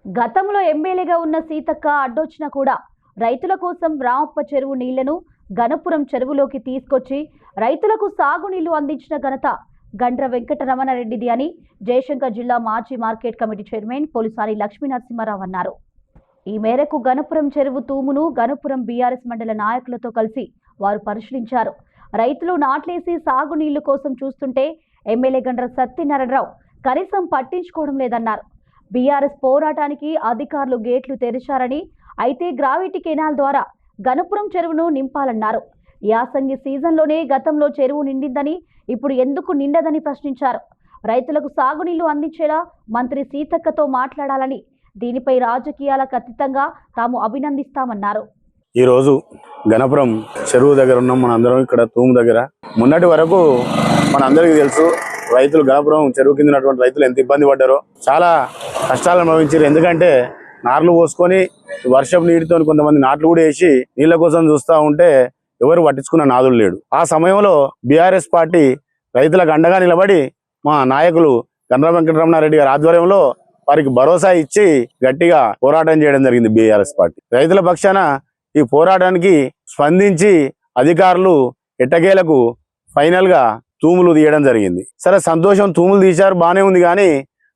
గతంలో ఎమ్మెల్యేగా ఉన్న సీతక్క అడ్డొచ్చినా కూడా రైతుల కోసం రామప్ప చెరువు నీళ్లను గణపురం చెరువులోకి తీసుకొచ్చి రైతులకు సాగునీళ్లు అందించిన ఘనత గండ్ర వెంకటరమణారెడ్డిది అని జయశంకర్ జిల్లా మాజీ మార్కెట్ కమిటీ చైర్మన్ పోలిసారి లక్ష్మీనరసింహారావు అన్నారు. ఈ మేరకు గణపురం చెరువు తూమును గణపురం బీఆర్ఎస్ మండల నాయకులతో కలిసి వారు పరిశీలించారు. రైతులు నాట్లేసి సాగునీళ్లు కోసం చూస్తుంటే ఎమ్మెల్యే గండ్ర సత్యనారాయణరావు కనీసం పట్టించుకోవడం లేదన్నారు. బీఆర్ఎస్ పోరాటానికి అధికారులు గేట్లు తెరిచారని, అయితే గ్రావిటీ కెనాల్ ద్వారా గణపురం చెరువును నింపాలన్నారు. యాసంగి సీజన్లోనే గతంలో చెరువు నిండిందని, ఇప్పుడు ఎందుకు నిండదని ప్రశ్నించారు. రైతులకు సాగునీళ్లు అందించేలా మంత్రి సీతక్కతో మాట్లాడాలని, దీనిపై రాజకీయాలకు అతీతంగా తాము అభినందిస్తామన్నారు. ఈరోజు గణపురం చెరువు దగ్గర ఉన్నాం. మనందరం ఇక్కడ తూము దగ్గర. మొన్నటి వరకు మనందరికీ తెలుసు, రైతులు గణపురం చెరువు కింద ఉన్నటువంటి రైతులు ఎంత ఇబ్బంది పడ్డారో, చాలా కష్టాలు అనుభవించారు. ఎందుకంటే నార్లు పోసుకొని వర్షపు నీటితో కొంతమంది నాట్లు కూడా వేసి నీళ్ల కోసం చూస్తూ ఉంటే ఎవరు పట్టించుకున్న నాదులు లేడు. ఆ సమయంలో బీఆర్ఎస్ పార్టీ రైతులకు అండగా నిలబడి మా నాయకులు గండ్ర వెంకటరమణారెడ్డి గారి ఆధ్వర్యంలో వారికి భరోసా ఇచ్చి గట్టిగా పోరాటం చేయడం జరిగింది. బీఆర్ఎస్ పార్టీ రైతుల పక్షాన ఈ పోరాటానికి స్పందించి అధికారులు ఎట్టకేలకు ఫైనల్ గా తూములు తీయడం జరిగింది. సరే, సంతోషం, తూములు తీశారు, బాగానే ఉంది. కానీ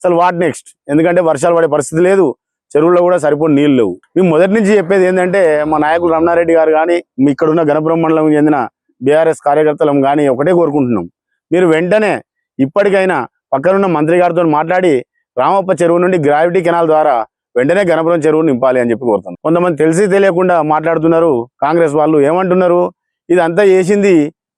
అసలు వాట్ నెక్స్ట్? ఎందుకంటే వర్షాలు పడే పరిస్థితి లేదు, చెరువుల్లో కూడా సరిపోని నీళ్లు లేవు. మేము మొదటి నుంచి చెప్పేది ఏంటంటే, మా నాయకులు రమణారెడ్డి గారు కానీ ఇక్కడ ఉన్న గణపురం మండలం చెందిన బీఆర్ఎస్ కార్యకర్తలం కానీ ఒకటే కోరుకుంటున్నాం, మీరు వెంటనే ఇప్పటికైనా పక్కనున్న మంత్రి గారితో మాట్లాడి రామప్ప చెరువు నుండి గ్రావిటీ కెనాల్ ద్వారా వెంటనే గణపురం చెరువు నింపాలి అని చెప్పి కోరుతాం. కొంతమంది తెలిసి తెలియకుండా మాట్లాడుతున్నారు. కాంగ్రెస్ వాళ్ళు ఏమంటున్నారు, ఇదంతా చేసింది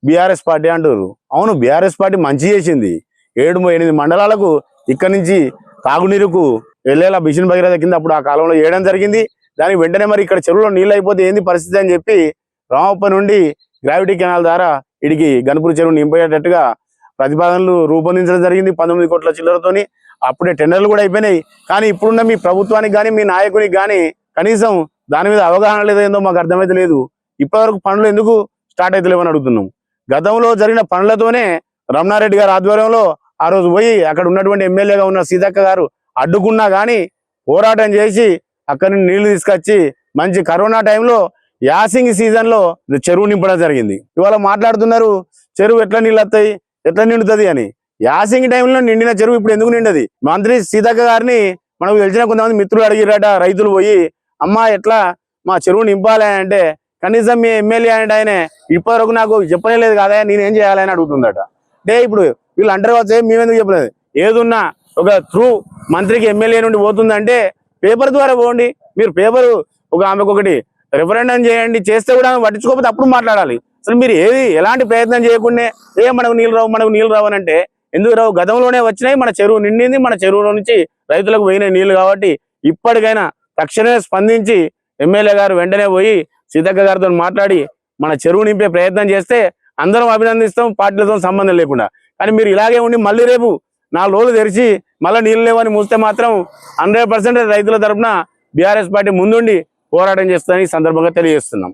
బీఆర్ఎస్ పార్టీ అంటారు. అవును, బీఆర్ఎస్ పార్టీ మంచి చేసింది. 7-8 మండలాలకు ఇక్కడి నుంచి తాగునీరుకు వెళ్ళేలా మిషన్ భగీరథ కింద అప్పుడు ఆ కాలంలో వేయడం జరిగింది. దానికి వెంటనే మరి ఇక్కడ చెరువులో నీళ్ళు అయిపోతే ఏంది పరిస్థితి అని చెప్పి రామప్ప నుండి గ్రావిటీ కెనాల్ ద్వారా ఇడికి గణపురం చెరువు నింపేటట్టుగా ప్రతిపాదనలు రూపొందించడం జరిగింది 19 కోట్ల చిల్లరతోని. అప్పుడే టెండర్లు కూడా అయిపోయినాయి. కానీ ఇప్పుడున్న మీ ప్రభుత్వానికి కానీ మీ నాయకునికి కానీ కనీసం దాని మీద అవగాహన లేదో మాకు అర్థమైతే లేదు. ఇప్పటివరకు పనులు ఎందుకు స్టార్ట్ అయితే లేవని అడుగుతున్నాం. గతంలో జరిగిన పనులతోనే రమణారెడ్డి గారి ఆధ్వర్యంలో ఆ రోజు పోయి అక్కడ ఉన్నటువంటి ఎమ్మెల్యేగా ఉన్న సీతక్క గారు అడ్డుకున్నా కానీ పోరాటం చేసి అక్కడి నుండి నీళ్లు తీసుకొచ్చి మంచి కరోనా టైంలో యాసింగి సీజన్లో చెరువు నింపడం జరిగింది. ఇవాళ మాట్లాడుతున్నారు చెరువు ఎట్లా నీళ్ళు వస్తాయి, ఎట్లా నిండుతుంది అని. యాసింగి టైంలో నిండిన చెరువు ఇప్పుడు ఎందుకు నిండది? మంత్రి సీతక్క గారిని మనకు తెలిసిన కొంతమంది మిత్రులు అడిగిరట, రైతులు పోయి, అమ్మా ఎట్లా మా చెరువు నింపాలి అంటే, కనీసం మీ ఎమ్మెల్యే అంటే ఆయన ఇప్పటివరకు నాకు చెప్పలేదు కదా, నేనేం చేయాలని అడుగుతుందట. అంటే ఇప్పుడు వీళ్ళు అంటారు వచ్చే మేమెందుకు చెప్పలేదు. ఏదున్నా ఒక త్రూ మంత్రికి ఎమ్మెల్యే నుండి పోతుందంటే పేపర్ ద్వారా పోండి. మీరు పేపరు ఆమెకు ఒకటి రిఫరెండం చేయండి, చేస్తే కూడా పట్టించుకోకపోతే అప్పుడు మాట్లాడాలి. అసలు మీరు ఎలాంటి ప్రయత్నం చేయకుండా మనకు నీళ్ళు రావు అని అంటే ఎందుకు రావు? గతంలోనే వచ్చినాయి, మన చెరువు నిండింది, మన చెరువులో నుంచి రైతులకు పోయిన నీళ్లు. కాబట్టి ఇప్పటికైనా తక్షణమే స్పందించి ఎమ్మెల్యే గారు వెంటనే పోయి సీతక్క గారితో మాట్లాడి మన చెరువు నింపే ప్రయత్నం చేస్తే అందరం అభినందిస్తాం, పార్టీలతో సంబంధం లేకుండా. కానీ మీరు ఇలాగే ఉండి మళ్ళీ రేపు 4 రోజులు తెరిచి మళ్ళీ నీళ్ళు లేవని మూస్తే మాత్రం 100% రైతుల తరఫున బీఆర్ఎస్ పార్టీ ముందుండి పోరాటం చేస్తుందని ఈ సందర్భంగా తెలియజేస్తున్నాం.